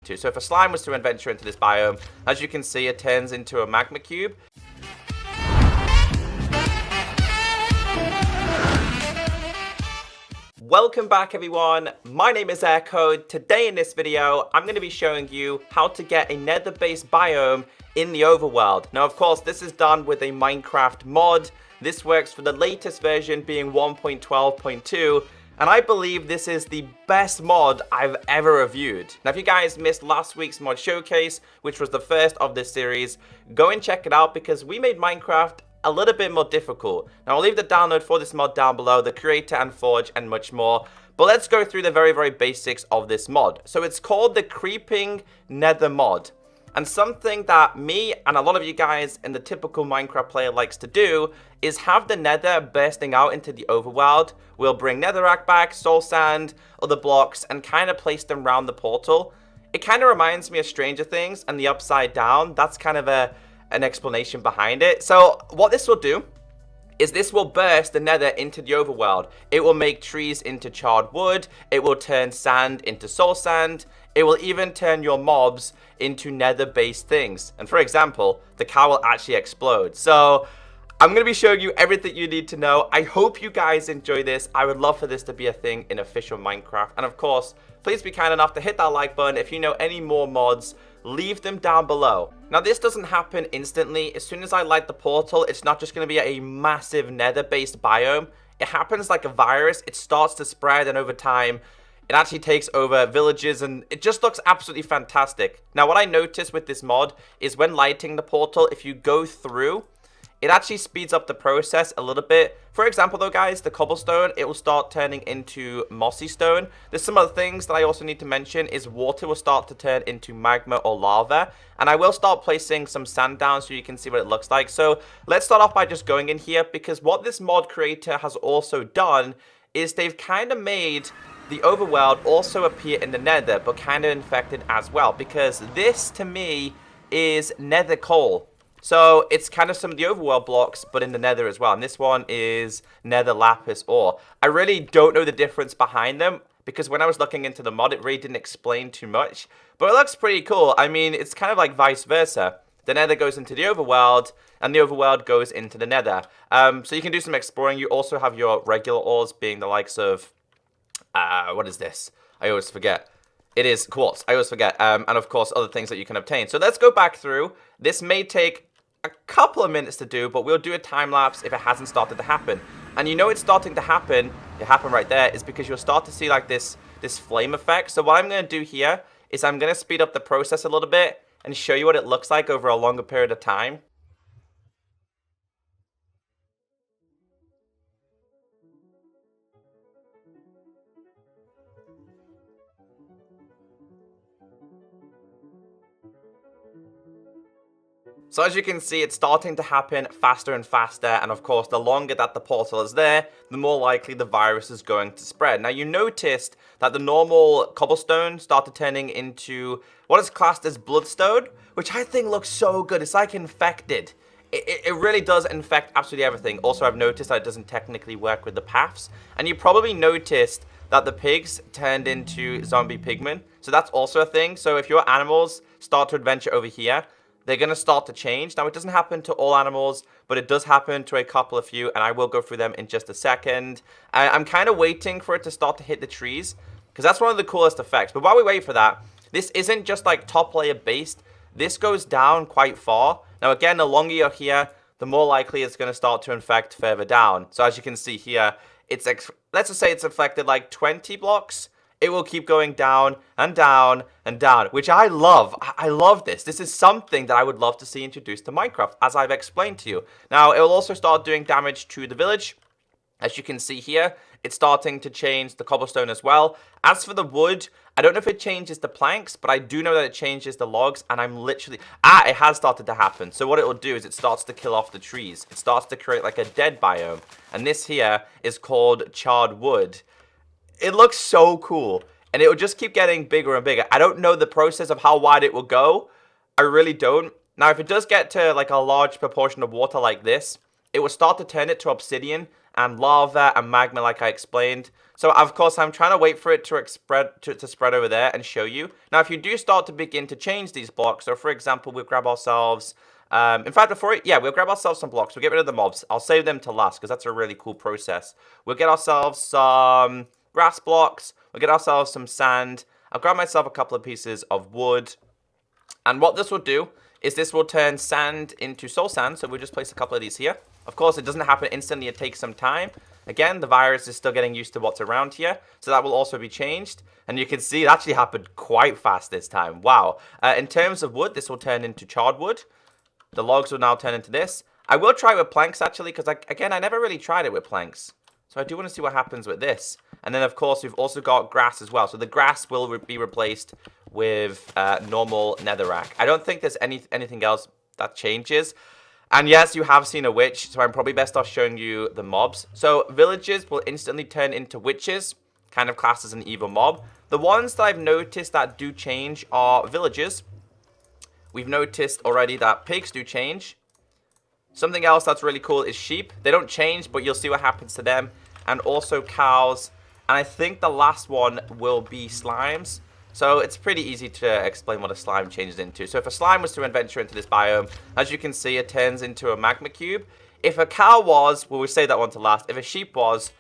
to. So if a slime was to venture into this biome, as you can see, it turns into a magma cube. Welcome back everyone, my name is Echo. Today in this video, I'm going to be showing you how to get a nether-based biome in the overworld. Now of course, this is done with a Minecraft mod. This works for the latest version being 1.12.2, and I believe this is the best mod I've ever reviewed. Now if you guys missed last week's mod showcase, which was the first of this series, go and check it out because we made Minecraft a little bit more difficult. Now I'll leave the download for this mod down below, the creator and forge and much more. But let's go through the very basics of this mod. So it's called the Creeping Nether Mod. And something that me and a lot of you guys in the typical Minecraft player likes to do is have the nether bursting out into the overworld. We'll bring netherrack back, soul sand, other blocks, and kind of place them around the portal. It kind of reminds me of Stranger Things and the Upside Down. That's kind of an explanation behind it. So what this will do is this will burst the nether into the overworld. It will make trees into charred wood. It will turn sand into soul sand. It will even turn your mobs into nether-based things. And for example, the cow will actually explode. So I'm going to be showing you everything you need to know. I hope you guys enjoy this. I would love for this to be a thing in official Minecraft. And of course, please be kind enough to hit that like button. If you know any more mods, leave them down below. Now this doesn't happen instantly. As soon as I light the portal, it's not just going to be a massive nether-based biome. It happens like a virus. It starts to spread, and over time it actually takes over villages, and it just looks absolutely fantastic. Now what I noticed with this mod is when lighting the portal, if you go through, it actually speeds up the process a little bit. For example though guys, the cobblestone, it will start turning into mossy stone. There's some other things that I also need to mention is water will start to turn into magma or lava. And I will start placing some sand down so you can see what it looks like. So let's start off by just going in here, because what this mod creator has also done is they've kind of made the overworld also appear in the nether, but kind of infected as well. Because this to me is nether coal. So it's kind of some of the overworld blocks, but in the nether as well. And this one is nether lapis ore. I really don't know the difference behind them, because when I was looking into the mod, it really didn't explain too much. But it looks pretty cool. I mean, it's kind of like vice versa. The nether goes into the overworld, and the overworld goes into the nether. So you can do some exploring. You also have your regular ores, being the likes of, what is this? I always forget. It is quartz. I always forget. And of course, other things that you can obtain. So let's go back through. This may take a couple of minutes to do, but we'll do a time lapse if it hasn't started to happen. And you know it's starting to happen. It happened right there, is because you'll start to see like this flame effect. So what I'm going to do here is I'm going to speed up the process a little bit and show you what it looks like over a longer period of time. So as you can see, it's starting to happen faster and faster, and of course, the longer that the portal is there, the more likely the virus is going to spread. Now, you noticed that the normal cobblestone started turning into what is classed as bloodstone, which I think looks so good. It's like infected. It really does infect absolutely everything. Also, I've noticed that it doesn't technically work with the paths, and you probably noticed that the pigs turned into zombie pigmen. So that's also a thing. So if your animals start to adventure over here, they're going to start to change. Now, it doesn't happen to all animals, but it does happen to a couple of few, and I will go through them in just a second. I'm kind of waiting for it to start to hit the trees, because that's one of the coolest effects. But while we wait for that, this isn't just like top layer based. This goes down quite far. Now, again, the longer you're here, the more likely it's going to start to infect further down. So as you can see here, let's just say it's infected like 20 blocks. It will keep going down and down and down, which I love. I love this. This is something that I would love to see introduced to Minecraft, as I've explained to you. Now, it will also start doing damage to the village. As you can see here, it's starting to change the cobblestone as well. As for the wood, I don't know if it changes the planks, but I do know that it changes the logs, and I'm literally... it has started to happen. So what it will do is it starts to kill off the trees. It starts to create like a dead biome. And this here is called Charred Wood. It looks so cool, and it will just keep getting bigger and bigger. I don't know the process of how wide it will go. I really don't. Now, if it does get to like a large proportion of water like this, it will start to turn it to obsidian and lava and magma like I explained. So, of course, I'm trying to wait for it to spread over there and show you. Now, if you do start to begin to change these blocks, so for example, we'll grab ourselves... in fact, we'll grab ourselves some blocks. We'll get rid of the mobs. I'll save them to last because that's a really cool process. We'll get ourselves some grass blocks. We'll get ourselves some sand. I'll grab myself a couple of pieces of wood. And what this will do is this will turn sand into soul sand. So we'll just place a couple of these here. Of course, it doesn't happen instantly. It takes some time. Again, the virus is still getting used to what's around here. So that will also be changed. And you can see it actually happened quite fast this time. Wow. In terms of wood, this will turn into charred wood. The logs will now turn into this. I will try with planks, actually, because, again, I never really tried it with planks. So I do want to see what happens with this. And then, of course, we've also got grass as well. So the grass will be replaced with normal netherrack. I don't think there's anything else that changes. And yes, you have seen a witch, so I'm probably best off showing you the mobs. So villages will instantly turn into witches, kind of classed as an evil mob. The ones that I've noticed that do change are villages. We've noticed already that pigs do change. Something else that's really cool is sheep. They don't change, but you'll see what happens to them. And also cows. And I think the last one will be slimes. So it's pretty easy to explain what a slime changes into. So if a slime was to adventure into this biome, as you can see, it turns into a magma cube. If a cow was, well, we'll save that one to last. If a sheep was,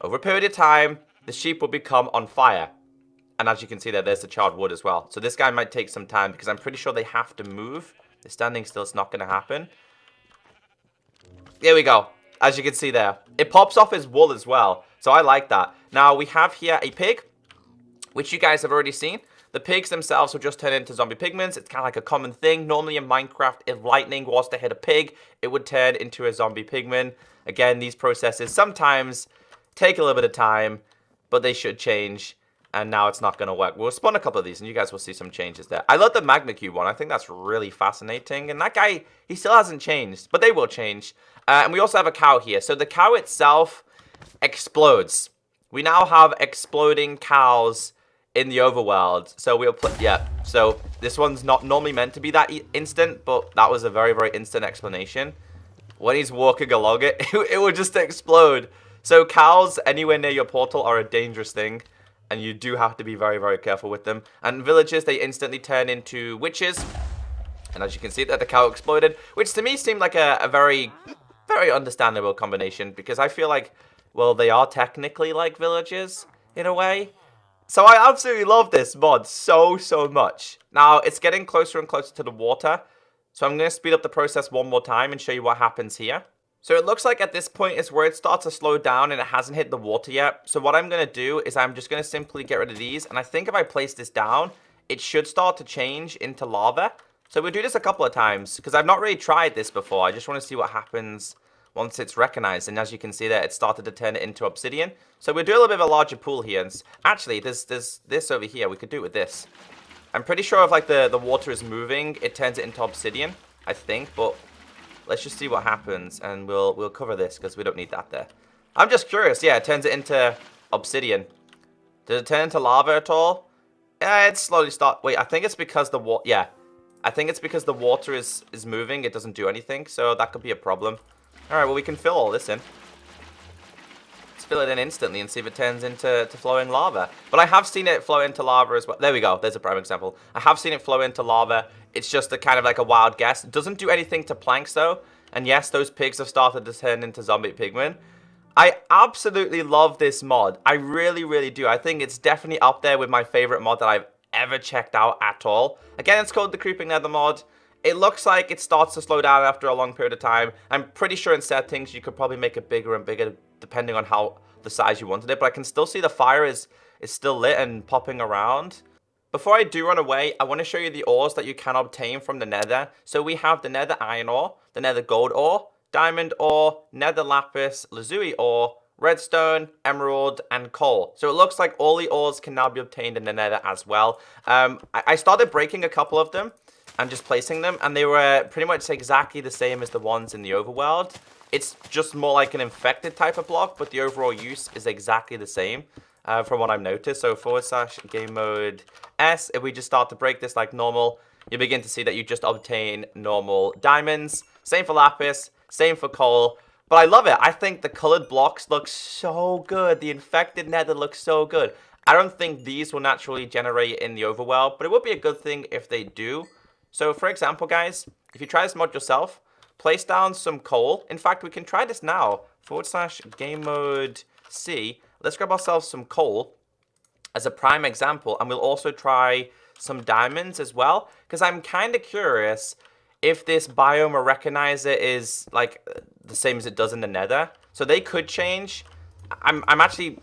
over a period of time, the sheep will become on fire. And as you can see there's the charred wood as well. So this guy might take some time because I'm pretty sure they have to move. They're standing still, it's not going to happen. There we go. As you can see there. It pops off his wool as well. So I like that. Now we have here a pig, which you guys have already seen. The pigs themselves will just turn into zombie pigments. It's kind of like a common thing. Normally in Minecraft, if lightning was to hit a pig, it would turn into a zombie pigman. Again, these processes sometimes take a little bit of time, but they should change. And now it's not going to work. We'll spawn a couple of these, and you guys will see some changes there. I love the magma cube one. I think that's really fascinating. And that guy, he still hasn't changed, but they will change. And we also have a cow here. So the cow itself explodes. We now have exploding cows in the overworld. So we'll put, yeah. So this one's not normally meant to be that instant, but that was a very, very instant explanation. When he's walking along it, it will just explode. So cows anywhere near your portal are a dangerous thing. And you do have to be very, very careful with them. And villages, they instantly turn into witches. And as you can see, that the cow exploded. Which to me seemed like a very, very understandable combination. Because I feel like, well, they are technically like villages in a way. So I absolutely love this mod so, so much. Now, it's getting closer and closer to the water. So I'm going to speed up the process one more time and show you what happens here. So it looks like at this point is where it starts to slow down and it hasn't hit the water yet. So what I'm going to do is I'm just going to simply get rid of these. And I think if I place this down, it should start to change into lava. So we'll do this a couple of times because I've not really tried this before. I just want to see what happens once it's recognized. And as you can see there, it started to turn it into obsidian. So we'll do a little bit of a larger pool here. And actually, there's this over here. We could do it with this. I'm pretty sure if like the water is moving, it turns it into obsidian, I think. But let's just see what happens, and we'll cover this because we don't need that there. I'm just curious. Yeah, it turns it into obsidian. Did it turn into lava at all? Yeah, it slowly starts. Wait, I think it's because the water. Yeah, I think it's because the water is moving. It doesn't do anything, so that could be a problem. All right, well we can fill all this in. Let's fill it in instantly and see if it turns into flowing lava. But I have seen it flow into lava as well. There we go. There's a prime example. I have seen it flow into lava. It's just a kind of like a wild guess. It doesn't do anything to planks though. And yes, those pigs have started to turn into zombie pigmen. I absolutely love this mod. I really, really do. I think it's definitely up there with my favorite mod that I've ever checked out at all. Again, it's called the Creeping Nether Mod. It looks like it starts to slow down after a long period of time. I'm pretty sure in settings you could probably make it bigger and bigger depending on how the size you wanted it. But I can still see the fire is still lit and popping around. Before I do run away, I want to show you the ores that you can obtain from the nether. So we have the nether iron ore, the nether gold ore, diamond ore, nether lapis, lazuli ore, redstone, emerald, and coal. So it looks like all the ores can now be obtained in the nether as well. I started breaking a couple of them and just placing them, and they were pretty much exactly the same as the ones in the overworld. It's just more like an infected type of block, but the overall use is exactly the same. From what I've noticed. So / game mode S, if we just start to break this like normal, you begin to see that you just obtain normal diamonds. Same for lapis, same for coal. But I love it. I think the colored blocks look so good. The infected nether looks so good. I don't think these will naturally generate in the overworld, but it would be a good thing if they do. So, for example, guys, if you try this mod yourself, place down some coal. In fact, we can try this now. / game mode C. Let's grab ourselves some coal as a prime example, and we'll also try some diamonds as well, because I'm kind of curious if this biome will recognize it is like the same as it does in the nether. So they could change. I'm actually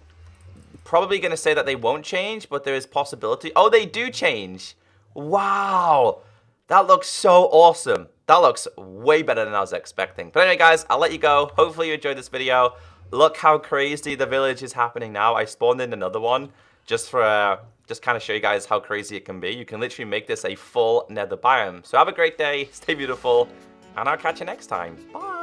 probably going to say that they won't change, but there is possibility. Oh, they do change. Wow. That looks so awesome. That looks way better than I was expecting. But anyway, guys, I'll let you go. Hopefully you enjoyed this video. Look how crazy the village is happening now. I spawned in another one just for just kind of show you guys how crazy it can be. You can literally make this a full nether biome. So have a great day. Stay beautiful. And I'll catch you next time. Bye.